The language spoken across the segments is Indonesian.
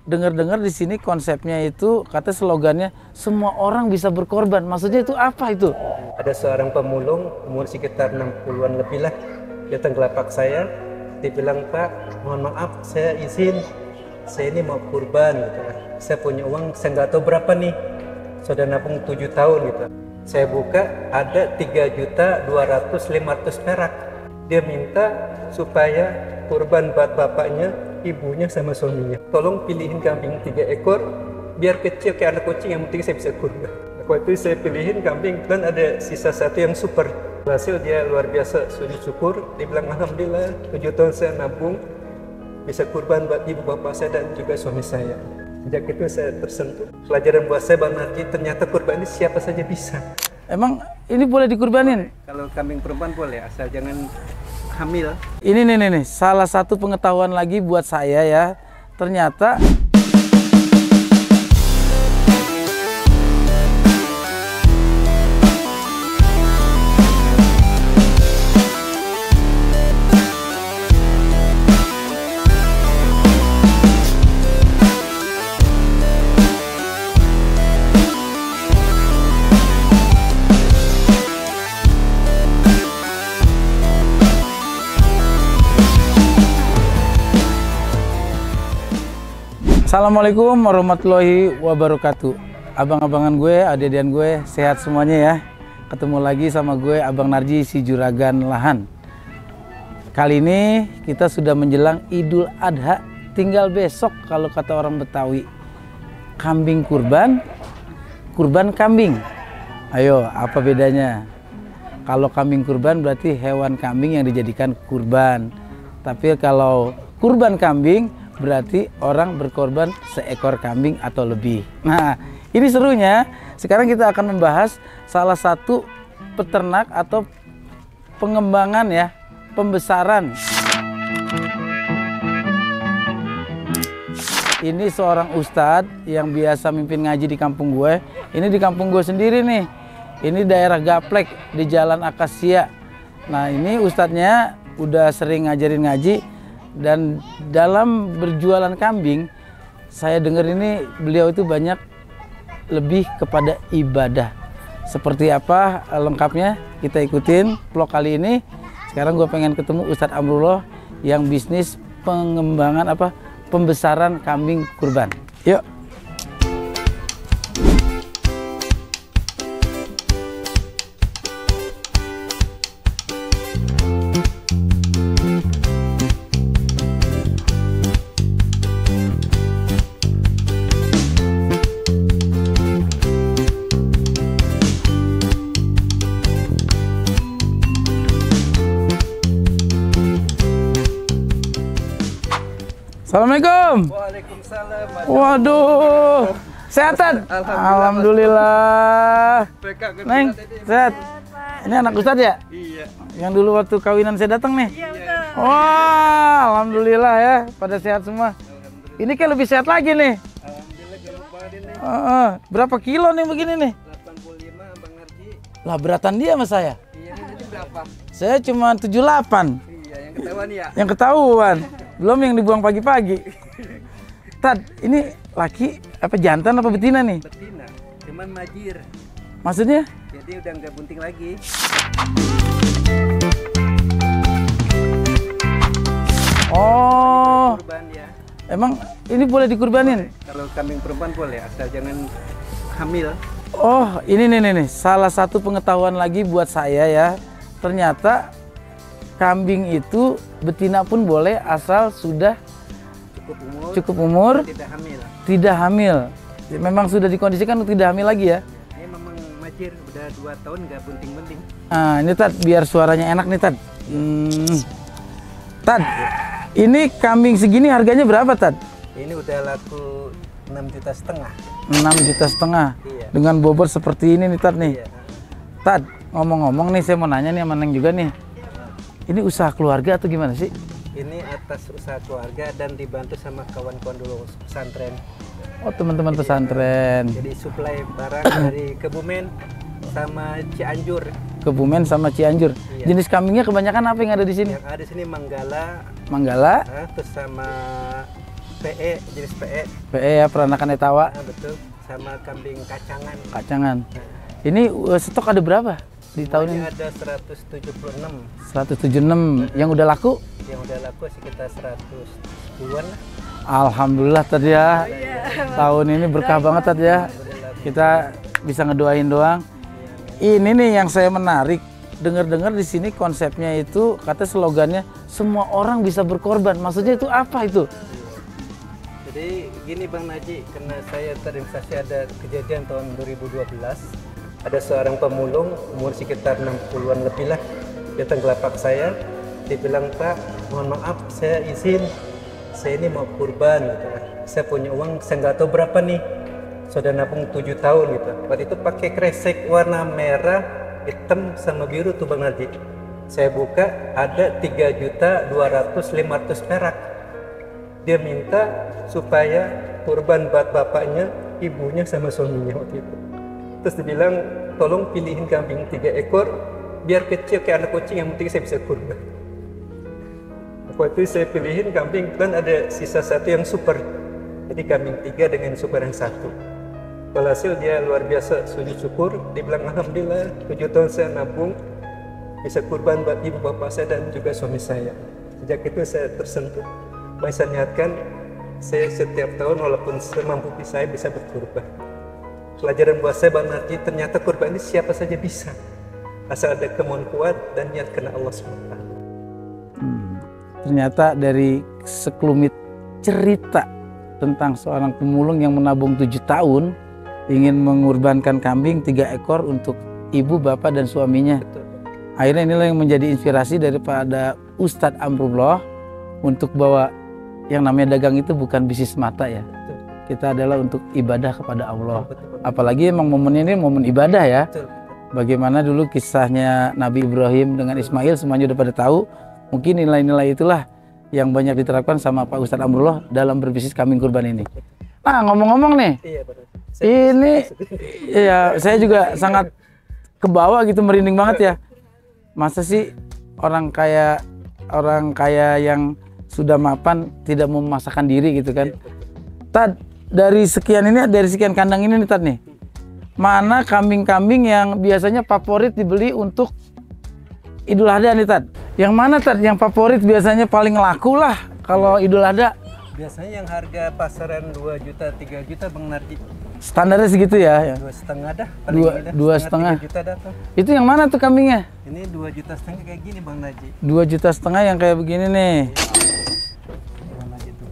dengar-dengar di sini konsepnya itu kata slogannya semua orang bisa berkorban. Maksudnya itu apa itu? Ada seorang pemulung umur sekitar 60-an lebih lah, datang ke lapak saya. Dia bilang, "Pak, mohon maaf, saya izin, saya ini mau kurban gitu. Saya punya uang, saya nggak tahu berapa nih. Sudah nabung 7 tahun gitu." Saya buka ada 3.200.500 perak. Dia minta supaya kurban buat bapaknya, ibunya sama suaminya. Tolong pilihin kambing 3 ekor, biar kecil kayak anak kucing, yang penting saya bisa kurban. Waktu itu saya pilihin kambing dan ada sisa satu yang super. Hasil dia luar biasa, sujud syukur. Dia bilang, "Alhamdulillah, 7 tahun saya nabung, bisa kurban buat ibu bapak saya dan juga suami saya." Sejak itu saya tersentuh. Pelajaran buat saya, Bang Narji, ternyata kurban ini siapa saja bisa. Emang ini boleh dikurbanin? Kalau kambing perempuan boleh, asal jangan hamil. Ini nih, salah satu pengetahuan lagi buat saya ya. Ternyata Assalamualaikum warahmatullahi wabarakatuh. Abang-abangan gue, adik-adikan gue, sehat semuanya ya. Ketemu lagi sama gue, Abang Narji, si Juragan Lahan. Kali ini kita sudah menjelang Idul Adha. Tinggal besok kalau kata orang Betawi. Kambing kurban, kurban kambing. Ayo, apa bedanya? Kalau kambing kurban berarti hewan kambing yang dijadikan kurban. Tapi kalau kurban kambing berarti orang berkorban seekor kambing atau lebih. Nah, ini serunya. Sekarang kita akan membahas salah satu peternak atau pengembangan ya, pembesaran. Ini seorang ustadz yang biasa mimpin ngaji di kampung gue. Ini di kampung gue sendiri nih. Ini daerah Gaplek di Jalan Akasia. Nah, ini ustadznya udah sering ngajarin ngaji. Dan dalam berjualan kambing, saya dengar ini beliau itu banyak lebih kepada ibadah. Seperti apa lengkapnya kita ikutin vlog kali ini. Sekarang gue pengen ketemu Ustadz Amrullah yang bisnis pengembangan pembesaran kambing kurban. Yuk. Assalamualaikum. Waalaikumsalam. Waduh, sehatan? Alhamdulillah. Neng, sehat? Ini anak Ustadz ya? Iya. Yang dulu waktu kawinan saya datang nih? Iya, betul. Wah, alhamdulillah ya, pada sehat semua. Ini kayak lebih sehat lagi nih. Alhamdulillah, gak lupa nih. Berapa kilo nih begini nih? 85, Bang Narji. Lah beratan dia sama saya. Iya, ini berapa? Saya cuma 78. Iya, yang ketahuan ya? Yang ketahuan. Belum yang dibuang pagi-pagi. Tad, ini laki apa jantan apa betina nih? Betina, cuman majir. Maksudnya? Jadi udah nggak bunting lagi. Oh, Kurban ya. emang ini boleh dikurbanin? Kalau kambing perempuan boleh, asal jangan hamil. Oh, ini nih, salah satu pengetahuan lagi buat saya ya. Ternyata kambing itu betina pun boleh asal sudah cukup umur, tidak hamil. Memang sudah dikondisikan untuk tidak hamil lagi ya. Ini memang majir, udah 2 tahun nggak bunting-bunting. Nah, ini Tad, biar suaranya enak nih Tad. Tad, ini kambing segini harganya berapa Tad? Ini udah laku 6,5 juta. 6,5 juta. Iya. Dengan bobot seperti ini nih Tad nih. Iya. Tad, ngomong-ngomong nih, saya mau nanya nih sama Neng juga nih. Ini usaha keluarga atau gimana sih? Ini atas usaha keluarga dan dibantu sama kawan-kawan dulu pesantren. Oh, teman-teman pesantren. Jadi suplai barang dari Kebumen sama Cianjur. Kebumen sama Cianjur. Iya. Jenis kambingnya kebanyakan apa yang ada di sini? Yang ada di sini Manggala, Manggala, terus sama PE, jenis PE. PE ya, peranakan etawa. Nah, betul. Sama kambing kacangan. Kacangan. Ini stok ada berapa di tahun ini? Ada 176. 176. Yang udah laku? Yang udah laku sekitar 110-an lah. Alhamdulillah tadi ya. Tahun ini berkah banget tadi ya. Kita bisa ngedoain doang. Ini nih yang saya menarik. Dengar-dengar di sini konsepnya itu, kata slogannya semua orang bisa berkorban. Maksudnya itu apa itu? Jadi gini Bang Naji, karena saya terinspirasi ada kejadian tahun 2012. Ada seorang pemulung umur sekitar 60-an lebih lah, datang ke lapak saya. Dia bilang, "Pak, mohon maaf, saya izin. Saya ini mau kurban gitu. Saya punya uang, saya nggak tahu berapa nih. Sudah nabung 7 tahun gitu. Waktu itu pakai kresek warna merah, hitam sama biru tuh Bang Naji. Saya buka ada 3.200.500 perak. Dia minta supaya kurban buat bapaknya, ibunya sama suaminya waktu itu. Terus dia bilang, tolong pilihin kambing 3 ekor, biar kecil kayak anak kucing, yang penting saya bisa kurban. Waktu itu saya pilihin kambing, dan ada sisa satu yang super. Jadi kambing 3 dengan super yang 1. Walhasil dia luar biasa sujud syukur. Dia bilang, alhamdulillah 7 tahun saya nabung, bisa kurban buat ibu bapak saya dan juga suami saya. Sejak itu saya tersentuh. Saya niatkan, saya setiap tahun walaupun semampu saya bisa berkurban. Pelajaran buat saya Bang Narji, ternyata kurban ini siapa saja bisa. Asal ada kemauan kuat dan niat karena Allah SWT. Ternyata dari sekelumit cerita tentang seorang pemulung yang menabung 7 tahun, ingin mengorbankan kambing 3 ekor untuk ibu, bapak, dan suaminya. Betul. Akhirnya inilah yang menjadi inspirasi daripada Ustadz Amrullah untuk bahwa yang namanya dagang itu bukan bisnis mata ya. Betul. Kita adalah untuk ibadah kepada Allah. Betul. Apalagi emang momennya ini momen ibadah ya. Betul. Bagaimana dulu kisahnya Nabi Ibrahim dengan Ismail, semuanya udah pada tahu. Mungkin nilai-nilai itulah yang banyak diterapkan sama Pak Ustadz Amrullah dalam berbisnis kambing kurban ini. Nah, ngomong-ngomong nih, Iya, betul. ini ya saya juga sangat kebawa gitu, merinding banget ya. Masa sih orang kaya yang sudah mapan tidak mau memasakkan diri gitu kan? Tad, dari sekian kandang ini nih Tad nih, mana kambing-kambing yang biasanya favorit dibeli untuk Idul Adha nih Tad? Yang mana Tad yang favorit biasanya paling laku lah kalau Idul Adha? Biasanya yang harga pasaran 2 juta, 3 juta Bang Narji. Standarnya segitu ya? 2,5 dah. Dua setengah. 3 juta dah tuh. Itu yang mana tuh kambingnya? Ini 2,5 juta kayak gini Bang Narji. 2,5 juta yang kayak begini nih. Bang Narji tuh.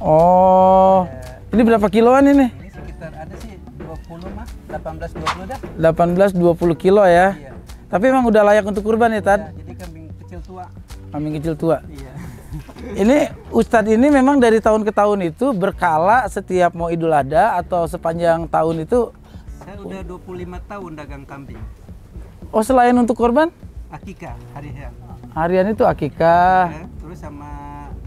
Oh, ini berapa kiloan ini? Ini sekitar ada sih 20 mah, 18-20 dah. 18-20 kilo ya? Iya. Tapi emang udah layak untuk kurban ya Tad? Ya, jadi kambing kecil tua. Kambing kecil tua. Iya. Ini Ustadz ini memang dari tahun ke tahun itu berkala setiap mau Idul Adha atau sepanjang tahun itu? Saya udah 25 tahun dagang kambing. Oh, selain untuk korban? Akikah, harian. Harian itu akikah. Ya, terus sama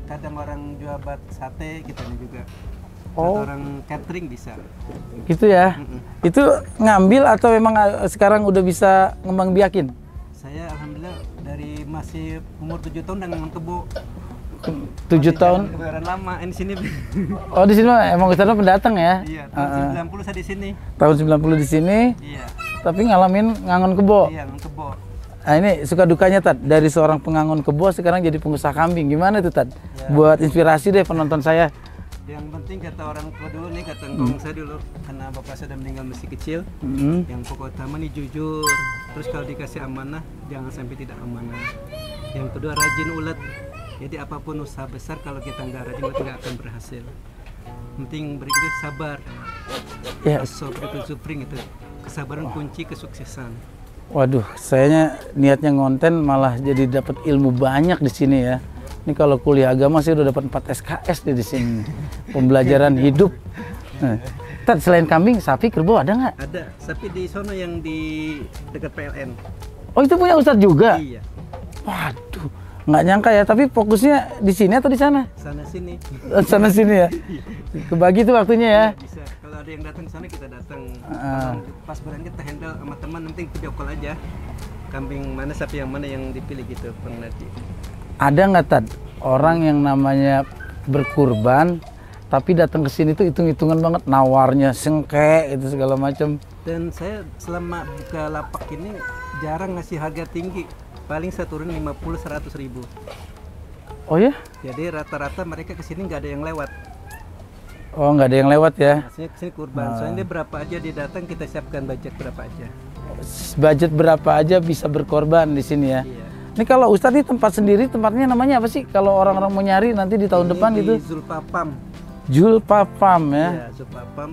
kadang orang jual bat sate kita nih juga. Oh. Atau orang catering bisa. Gitu ya. Itu ngambil atau memang sekarang udah bisa ngembang biakin? Saya alhamdulillah dari masih umur 7 tahun dagang kebo. 7 tahun. Kebayaran lama di sini. Oh, di sini emang Ustadz pendatang ya? Iya, tahun 90 saya di sini. Tahun 90 di sini. Iya. Tapi ngalamin ngangon kebo. Iya, kebo. Nah, ini suka dukanya Tad, dari seorang pengangon kebo sekarang jadi pengusaha kambing. Gimana tuh Tad? Ya. Buat inspirasi deh penonton saya. Yang penting kata orang tua dulu nih, kata ngomong saya dulu, karena bapak saya udah meninggal masih kecil. Yang pokok utama nih jujur. Terus kalau dikasih amanah, jangan sampai tidak amanah. Yang kedua rajin ulet. Jadi apapun usaha besar kalau kita nggak rajin ulet nggak akan berhasil. Penting berikutnya sabar. Ya. Supring itu kesabaran kunci kesuksesan. Waduh, sayanya niatnya ngonten malah jadi dapat ilmu banyak di sini ya. Ini kalau kuliah agama sih udah dapat 4 SKS di sini. Pembelajaran hidup. Nah, Tad, selain kambing, sapi, kerbau ada nggak? Ada, sapi di sono yang di dekat PLN. Oh, itu punya Ustadz juga? Iya. Waduh, nggak nyangka ya. Tapi fokusnya di sini atau di sana? Sana sini. Sana sini ya. Kebagi tuh waktunya ya. Bisa. Kalau ada yang datang ke sana kita datang. Kalau pas berangkat kita handle sama teman, nanti video call aja. Kambing mana, sapi yang mana yang dipilih gitu, Bang Naji. Ada nggak Tad orang yang namanya berkurban Tapi datang ke sini tuh hitung-hitungan banget, nawarnya sengke itu segala macam. Dan saya selama buka lapak ini jarang ngasih harga tinggi. Paling saya turun 50-100 ribu. Oh ya? Jadi rata-rata mereka kesini nggak ada yang lewat. Oh, nggak ada yang lewat ya? Maksudnya kesini kurban. Soalnya dia berapa aja dia datang, kita siapkan budget berapa aja. Budget berapa aja bisa berkorban di sini ya? Iya. Ini kalau Ustadz ini tempat sendiri, tempatnya namanya apa sih? Kalau orang-orang mau nyari nanti di tahun depan di gitu? Zulpapam. Julpapam ya? Iya, Zulpapam.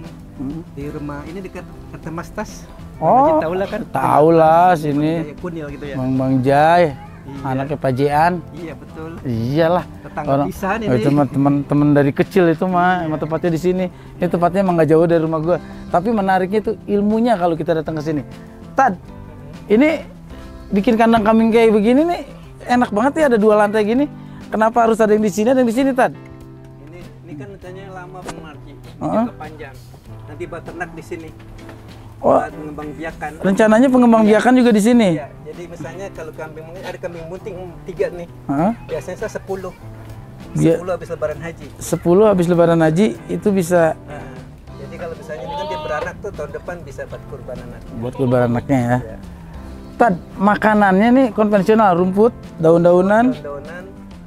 Di rumah ini dekat kata Mastas. Oh, tahu lah kan? tahu lah sini. Kayak Kunil gitu ya. Bang Jai, Iya. anaknya Pak Jean. Iya betul. Iyalah. Tetangga pisan ini. Itu mah teman-teman dari kecil itu mah, emang tempatnya di sini. Ini tempatnya emang nggak jauh dari rumah gua. Tapi menariknya itu ilmunya kalau kita datang ke sini. Tad, ini bikin kandang kambing kayak begini nih enak banget ya, ada 2 lantai gini. Kenapa harus ada yang di sini, ada yang di sini, Tad? Ini kan rencananya lama Bang Marji. Ini juga panjang. Nanti buat ternak di sini. Oh, Buat mengembang biakan. rencananya pengembang biakan juga di sini. Iya, jadi misalnya kalau kambing ada kambing bunting 3 nih. Hah? Biasanya saya 10. Dia- 10 habis lebaran haji. 10 habis lebaran haji itu bisa Nah, jadi kalau misalnya ini kan dia beranak tuh tahun depan bisa buat kurban anak. buat kurban anaknya ya. Ya. Tad, makanannya nih konvensional, rumput, daun-daunan, Daun-daunan,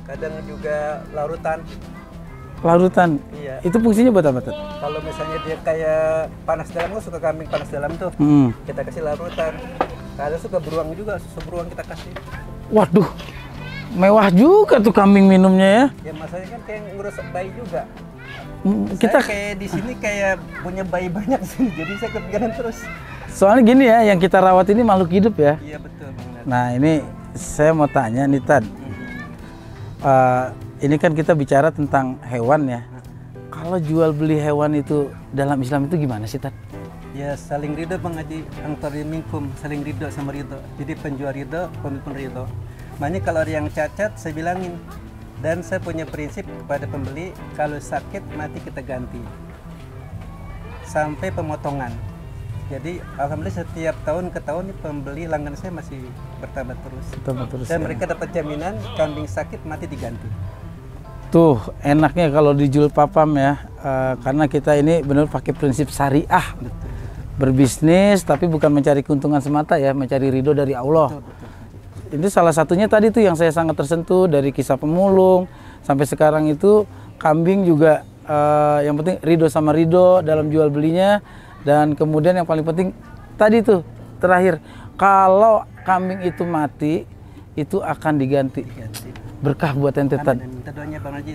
kadang juga larutan. larutan. Iya. Itu fungsinya buat apa, Tad? Kalau misalnya dia kayak panas dalam, kan suka kambing panas dalam tuh. Kita kasih larutan. Kadang suka beruang juga, susu beruang kita kasih. Waduh, mewah juga tuh kambing minumnya ya. Ya masanya kan kayak ngurus bayi juga. Kita Saya kayak di sini kayak punya bayi banyak sih, jadi saya kepikiran terus. soalnya gini ya, yang kita rawat ini makhluk hidup ya. Iya betul Bang Nat. Nah ini saya mau tanya nih Tad, ini kan kita bicara tentang hewan ya. Kalau jual beli hewan itu dalam Islam itu gimana sih Tad? Ya saling ridho Bang Haji, antara minkum, saling ridho sama ridho. Jadi penjual ridho, pembeli pun ridho. Makanya kalau ada yang cacat, saya bilangin. Dan saya punya prinsip kepada pembeli, kalau sakit mati kita ganti. Sampai pemotongan. Jadi alhamdulillah setiap tahun ke tahun pembeli langganan saya masih bertambah terus. Terus Dan ya. mereka dapat jaminan kambing sakit mati diganti. Tuh enaknya kalau di Julpapam ya, karena kita ini benar pakai prinsip syariah. Berbisnis tapi bukan mencari keuntungan semata ya, mencari ridho dari Allah. Ini salah satunya tadi tuh yang saya sangat tersentuh dari kisah pemulung sampai sekarang itu kambing juga yang penting ridho sama ridho dalam jual belinya, dan kemudian yang paling penting tadi tuh terakhir kalau kambing itu mati itu akan diganti. Berkah buat ente Tad. Minta doanya Bang Haji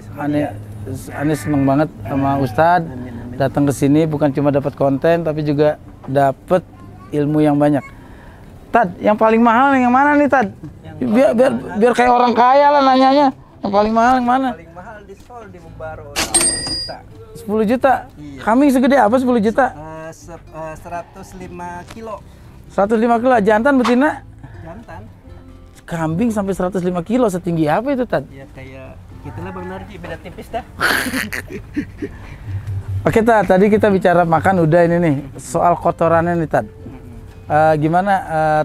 Aneh seneng banget sama Ustadz datang ke sini bukan cuma dapat konten tapi juga dapat ilmu yang banyak. Tad, yang paling mahal yang mana nih Tad? Biar kayak orang kaya lah nanyanya. Yang paling mahal yang mana? paling mahal di Sol di Membaro 10 juta. 10 juta. Iya. Kambing segede apa 10 juta? 105 kilo 105 kilo. Jantan betina? jantan. Kambing sampai 105 kilo, setinggi apa itu Tad? Ya kayak gitulah Bang Narji, beda tipis dah. Oke Tad, tadi kita bicara makan udah ini nih. Soal kotorannya nih Tad. Gimana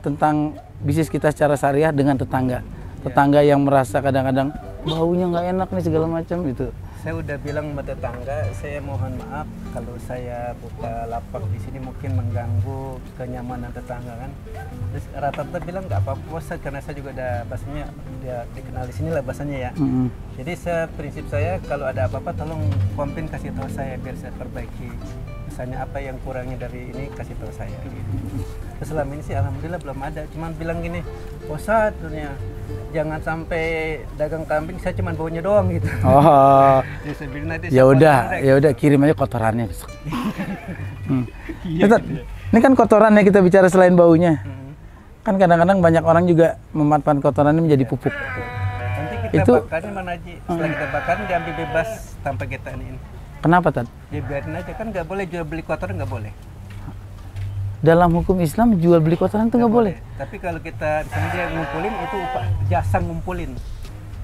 tentang bisnis kita secara syariah dengan tetangga? Tetangga yang merasa kadang-kadang baunya nggak enak nih segala macam itu. Saya udah bilang sama tetangga, saya mohon maaf kalau saya buka lapak di sini mungkin mengganggu kenyamanan tetangga kan. Terus rata-rata bilang nggak apa-apa Ustaz, karena saya juga udah bahasanya udah dikenal di sini lah bahasanya ya. Jadi prinsip saya kalau ada apa-apa tolong komplain kasih tahu saya biar saya perbaiki. Misalnya apa yang kurangnya dari ini kasih tahu saya gitu. Terus selama ini sih alhamdulillah belum ada, cuman bilang gini, Ustaz dunia jangan sampai dagang kambing saya cuman baunya doang gitu. Oh. Jadi saya bilang nanti Ya udah kirim aja kotorannya besok. Iya, Tad, ini kan kotorannya kita bicara selain baunya. Kan kadang-kadang banyak orang juga memanfaatkan kotoran ini menjadi pupuk. Nanti kita Itu bakarin Bang Haji. Setelah kita bakarin diambil bebas tanpa kita iniin. kenapa Tad? Ya biarin aja kan nggak boleh jual beli kotoran nggak boleh. Dalam hukum Islam jual beli kotoran itu nggak boleh. Tapi kalau kita misalnya dia ngumpulin itu upah jasa ngumpulin.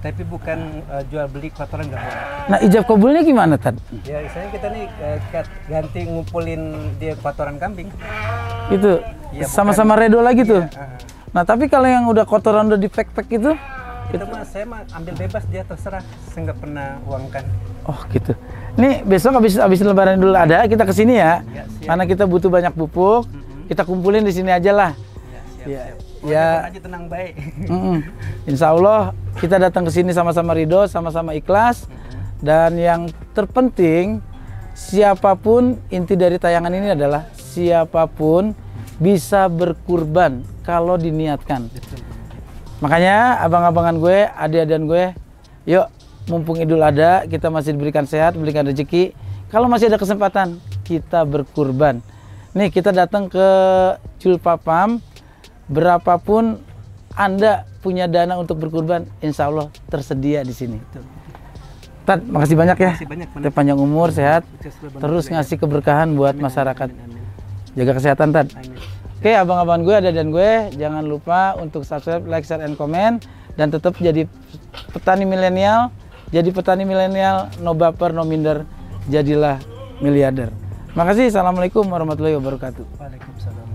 Tapi bukan jual beli kotoran nggak boleh. Nah ijab kabulnya gimana Tad? Ya misalnya kita nih ganti ngumpulin dia kotoran kambing. Itu Iya, sama-sama redo lagi tuh. Iya, Nah tapi kalau yang udah kotoran udah di pack-pack itu, Itu mah saya mah ambil bebas dia terserah. Saya nggak pernah uangkan. oh gitu. Nih besok habis Lebaran Idul Adha kita kesini ya, karena kita butuh banyak pupuk. Kita kumpulin di sini aja lah. Ya. Aja tenang baik. Insya Allah kita datang ke sini sama-sama ridho, sama-sama ikhlas. Dan yang terpenting, siapapun, inti dari tayangan ini adalah siapapun bisa berkurban kalau diniatkan. Makanya abang-abangan gue, adik-adikan gue, yuk mumpung Idul Adha, kita masih diberikan sehat, diberikan rezeki. Kalau masih ada kesempatan, kita berkurban. Nih kita datang ke Culpapam, berapapun Anda punya dana untuk berkurban, insya Allah tersedia di sini. Tad, makasih banyak ya. Kita panjang umur, sehat, terus ngasih keberkahan buat masyarakat. Jaga kesehatan, Tad. Oke, abang-abang gue, dan gue, jangan lupa untuk subscribe, like, share, and comment, dan tetap jadi petani milenial. Jadi petani milenial, no baper, no minder, jadilah miliarder. Makasih, assalamualaikum warahmatullahi wabarakatuh. Waalaikumsalam.